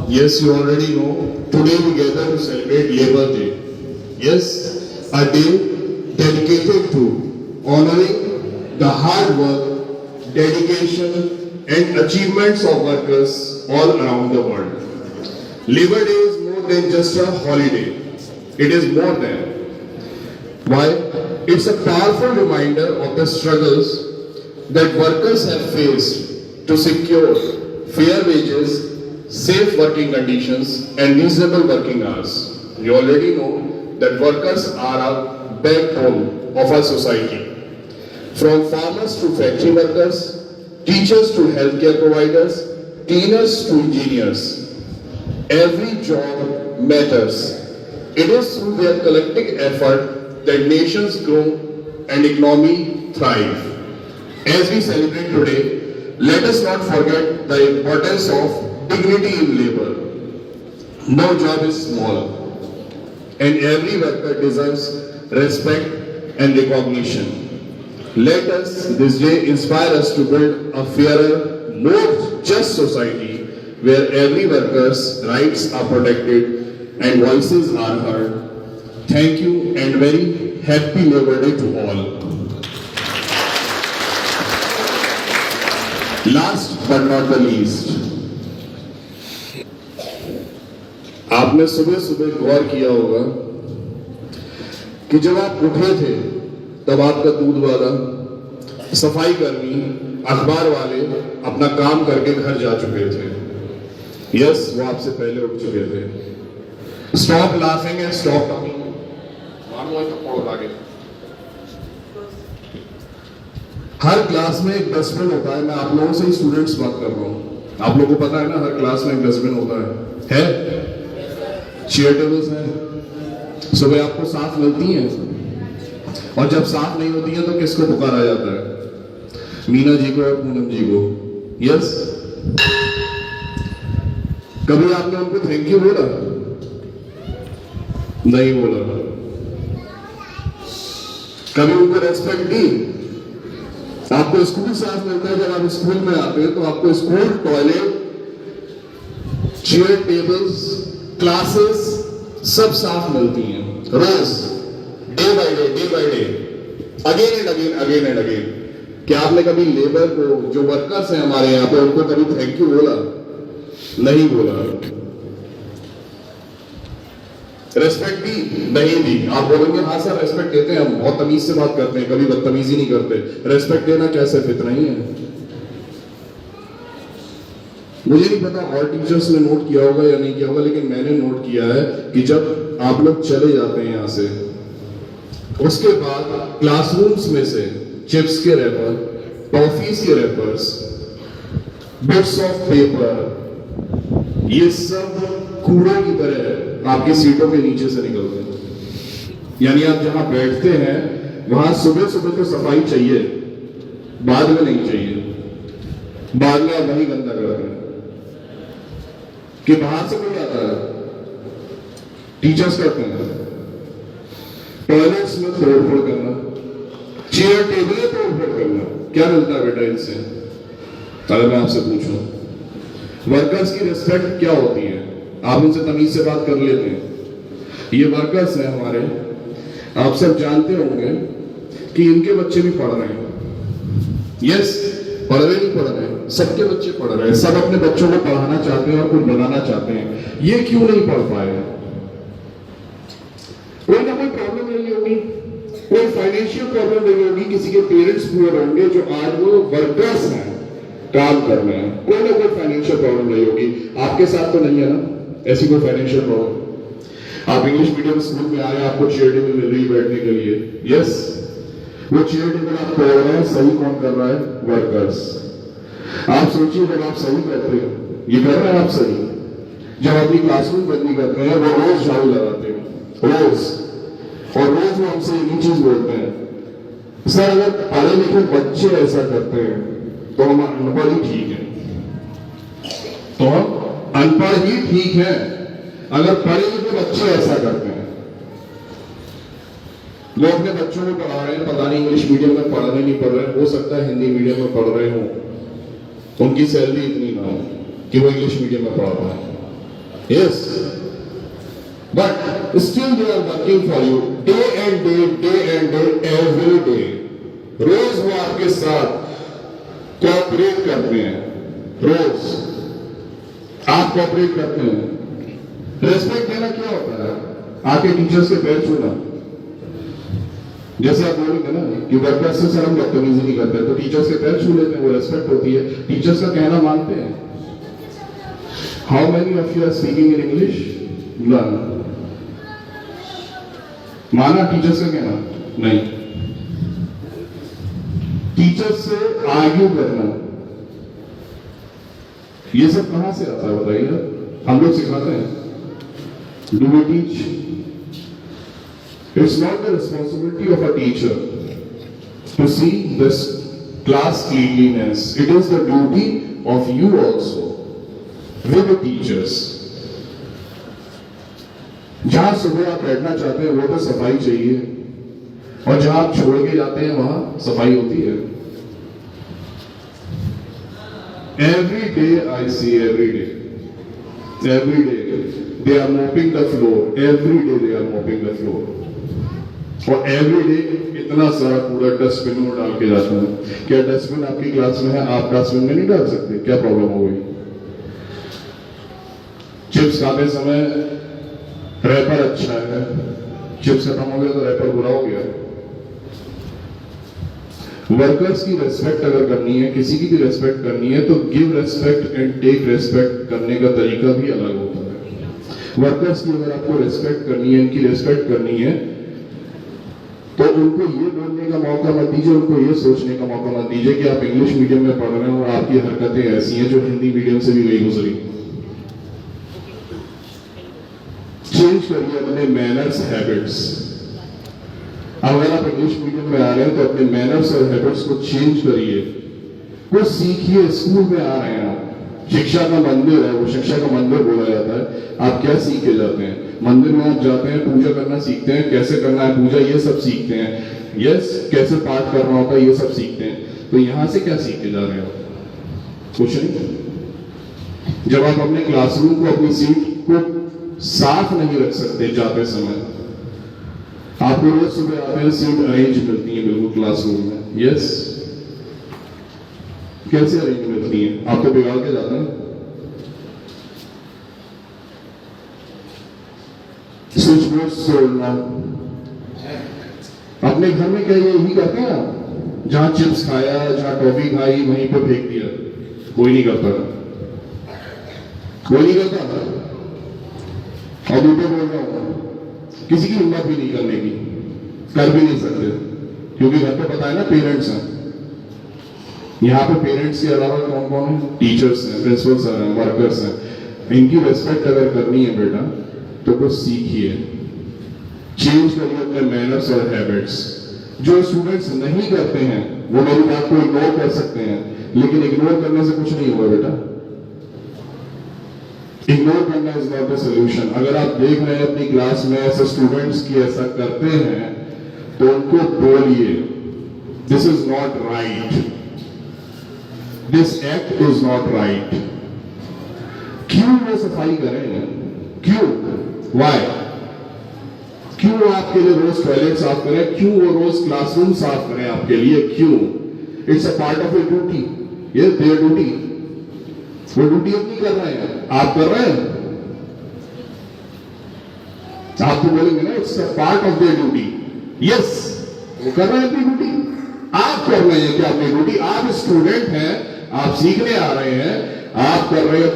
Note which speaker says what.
Speaker 1: Yes, you already know. Today we gather to celebrate Labor Day. Yes, a day dedicated to honoring the hard work, dedication and achievements of workers all around the world. Labor Day is more than just a holiday. It is more than. Why? It's a powerful reminder of the struggles that workers have faced to secure fair wages, safe working conditions and reasonable working hours. You already know that workers are a backbone of our society. From farmers to factory workers, teachers to healthcare providers, cleaners to engineers. Every job matters. It is through their collective effort that nations grow and economy thrive. As we celebrate today, let us not forget the importance of dignity in labor. No job is small, and every worker deserves respect and recognition. Let us, this day, inspire us to build a fairer, more just society where every worker's rights are protected and voices are heard. Thank you and very happy Labor Day to all. Last but not the least, आपने सुबह सुबह गौर किया होगा कि जब आप उठे थे तब आपका दूध वाला, सफाई कर्मी, अखबार वाले अपना काम करके घर जा चुके थे. यस, वो आपसे पहले उठ चुके थे. Stop laughing and stop talking. Her class में एक डस्टबिन होता है. मैं आप लोगों से ही स्टूडेंट्स बात कर रहा हूँ. आप लोगों को पता है ना, हर क्लास में एक डस्टबिन होता है? चेयर टेबल्स हैं. सुबह आपको साफ मिलती हैं, और जब साफ नहीं होती है तो किसको पुकारा जाता है? मीना जी को या पूनम जी को. यस, कभी आपने उनको थैंक यू बोला? नहीं बोला. कभी उनको रेस्पेक्ट दी? आपको स्कूल साफ मिलता है जब आप स्कूल में आते हैं, तो आपको school toilet, chair tables, classes सब साफ मिलती हैं रोज, day by day, again and again. क्या आपने कभी लेबर को, जो वर्कर्स हैं हमारे यहाँ पे, उनको कभी थैंक यू बोला? नहीं बोला. रेस्पेक्ट दी? नहीं दी. आप बोलेंगे हाँ सर रेस्पेक्ट देते हैं, हम बहुत तमीज से बात करते हैं, कभी बदतमीजी नहीं करते. रेस्पेक्ट देना कैसे फिट नहीं है? मुझे नहीं पता और टीचर्स ने नोट किया होगा या नहीं किया होगा, लेकिन मैंने नोट किया है कि जब आप लोग चले जाते हैं यहाँ से, उसके बाद क्लासरूम्स में से चिप्स के रैपर, टॉफीज के रैपर्स, बिट्स ऑफ पेपर, ये सब कूड़े की तरह आपकी सीटों के नीचे से निकलते हैं. यानी आप जहां बैठते हैं वहां सुबह सुबह तो सफाई चाहिए, बाद में नहीं चाहिए. बाद में आप वही गंदा करते हैं कि बाहर से कोई आता है, टीचर्स करते हैं. टॉयलेट्स में तोड़फोड़ करना, चेयर टेबलें तोड़फोड़ करना. क्या मिलता है बेटा इनसे? अगर मैं आपसे पूछूं, वर्कर्स की रिस्पेक्ट क्या होती है? आप उनसे तमीज से बात कर लेते हैं. ये वर्कर्स हैं हमारे, आप सब जानते होंगे कि इनके बच्चे भी पढ़ रहे हैं. यस, पढ़ रहे नहीं पढ़ रहे, सबके बच्चे पढ़ रहे हैं. सब अपने बच्चों को पढ़ाना चाहते हैं और कुछ बनाना चाहते हैं. ये क्यों नहीं पढ़ पाए? कोई ना कोई प्रॉब्लम रही होगी, कोई फाइनेंशियल प्रॉब्लम रही होगी, किसी के पेरेंट्स पुअर होंगे जो आज वो वर्कर्स हैं, काम कर रहे हैं. कोई ना कोई फाइनेंशियल प्रॉब्लम रही होगी. आपके साथ तो नहीं है ना ऐसी कोई फाइनेंशियल प्रॉब्लम? आप इंग्लिश मीडियम स्कूल में आए, आपको चेयर टेबल मिल रही बैठने के लिए. यस, वो चेयर टेबल आप तोड़ रहे हैं, सही कौन कर रहा है? वर्कर्स. आप सोचिए, जब आप सही करते हैं, ये कर रहे हैं आप सही, जब अपनी क्लासरूम बदली करते हैं, वो रोज झाड़ू लगाते हैं, रोज, और रोज वो हमसे एक ही चीज बोलते हैं, सर अगर पढ़े लिखे बच्चे ऐसा करते हैं तो हम अनपढ़ ही ठीक है. तो हम अनपढ़ ही ठीक है अगर पढ़े लिखे बच्चे ऐसा करते हैं. वो अपने बच्चों को पढ़ा रहे हैं, पता नहीं इंग्लिश मीडियम में पढ़ रहे नहीं पढ़ रहे, हो सकता है हिंदी मीडियम में पढ़ रहे हो, उनकी सैलरी इतनी ना हो कि वो इंग्लिश मीडियम में पढ़ा पाए. Yes, but still they are working for you day and day every day. रोज वो आपके साथ कोऑपरेट करते हैं, रोज आप कोऑपरेट करते हैं। रेस्पेक्ट देना क्या होता है? आके टीचर्स के पैर छूना। जैसे आप बोलेंगे ना कि वर्कर्स से सर हम बदतमीजी नहीं करते, तो टीचर्स के पैर छू लेते हैं, वो रेस्पेक्ट होती है, टीचर्स का कहना मानते हैं। How many of you are speaking in English? None. माना टीचर्स का कहना? नहीं। टीचर्स से आर्ग्यू करना, ये सब कहां से आता है बताइए? हम लोग सिखाते हैं। Do we teach? It's not the responsibility of a teacher to see this class cleanliness. It is the duty of you also with the teachers. जहां सुबह आप बैठना चाहते हैं वो तो सफाई चाहिए, और जहां आप छोड़ के जाते हैं वहां सफाई होती है। Every day I see, every day they are mopping the floor. Every day they are mopping the floor. और एवरी डे इतना सारा कूड़ा डस्टबिन में डाल के जाता है। क्या डस्टबिन आपकी क्लास में है? आप डस्टबिन में नहीं डाल सकते? क्या प्रॉब्लम हो गई? चिप्स खाते समय रैपर अच्छा है, चिप्स खत्म हो गया तो रैपर बुरा हो गया। वर्कर्स की रेस्पेक्ट अगर करनी है, किसी की भी रेस्पेक्ट करनी है, तो give respect and take respect करने का तरीका भी अलग होता है। वर्कर्स की अगर आपको रेस्पेक्ट करनी है, इनकी रेस्पेक्ट करनी है, तो उनको ये बोलने का मौका मत दीजिए, उनको ये सोचने का मौका मत दीजिए कि आप इंग्लिश मीडियम में पढ़ रहे हैं और आपकी हरकतें ऐसी हैं जो हिंदी मीडियम से भी नहीं गुजरी। चेंज करिए अपने मैनर्स, हैबिट्स। अगर आप इंग्लिश मीडियम में आ रहे हैं तो अपने मैनर्स और हैबिट्स को चेंज करिए, कुछ सीखिए। स्कूल में आ रहे हैं आप, शिक्षा का मंदिर है, वो शिक्षा का मंदिर बोला जाता है। आप क्या सीख के जाते हैं? मंदिर में आप जाते हैं, पूजा करना सीखते हैं, कैसे करना है पूजा ये सब सीखते हैं। यस, कैसे पाठ करना होता है ये सब सीखते हैं। तो यहां से क्या सीख के जा रहे हो? कुछ नहीं। जब आप अपने क्लासरूम को, अपनी सीट को साफ नहीं रख सकते जाते समय, आपको रोज सुबह आते हैं सीट अरेंज मिलती है बिल्कुल क्लासरूम में। यस, कैसे अरेंज मिलती है? आप तो बिगाड़ के जाते हैं। स्विच बोर्ड तोड़ना। अपने घर में क्या यही करते हैं आप? जहां चिप्स खाया, जहां टॉफी खाई, वहीं पर फेंक दिया। कोई नहीं करता, कोई नहीं करता। और दूसरे बोल रहा हूं, किसी की हिम्मत भी नहीं करने की, कर भी नहीं सकते, क्योंकि घर पे पता है ना पेरेंट्स हैं। यहाँ पे पेरेंट्स के अलावा कौन कौन है? टीचर्स हैं, प्रिंसिपल्स हैं, वर्कर्स हैं। इनकी रेस्पेक्ट अगर करनी है बेटा तो कुछ सीखिए, चेंज करिए अपने मैनर्स और हैबिट्स। जो स्टूडेंट्स नहीं करते हैं वो मेरी बात को इग्नोर कर सकते हैं, लेकिन इग्नोर करने से कुछ नहीं हुआ बेटा। इग्नोर करना इज नॉट द सोल्यूशन। अगर आप देख रहे हैं अपनी क्लास में ऐसे स्टूडेंट्स की ऐसा करते हैं तो उनको बोलिए, this is not right, this act is not right. क्यों वो सफाई करें? क्यों? वाई? क्यों वो आपके लिए रोज टॉयलेट साफ करें? क्यों वो रोज क्लासरूम साफ करें आपके लिए? क्यों? It's a part of a duty. ये देयर ड्यूटी। वो ड्यूटी अपनी कर रहे हैं, आप कर रहे हैं। आप तो बोलेंगे ना it's a part of their duty. Yes, वो कर रहे हैं अपनी ड्यूटी। आप कर रहे हैं क्या अपनी ड्यूटी? आप स्टूडेंट हैं, आप सीखने आ रहे हैं, आप कर रहे हैं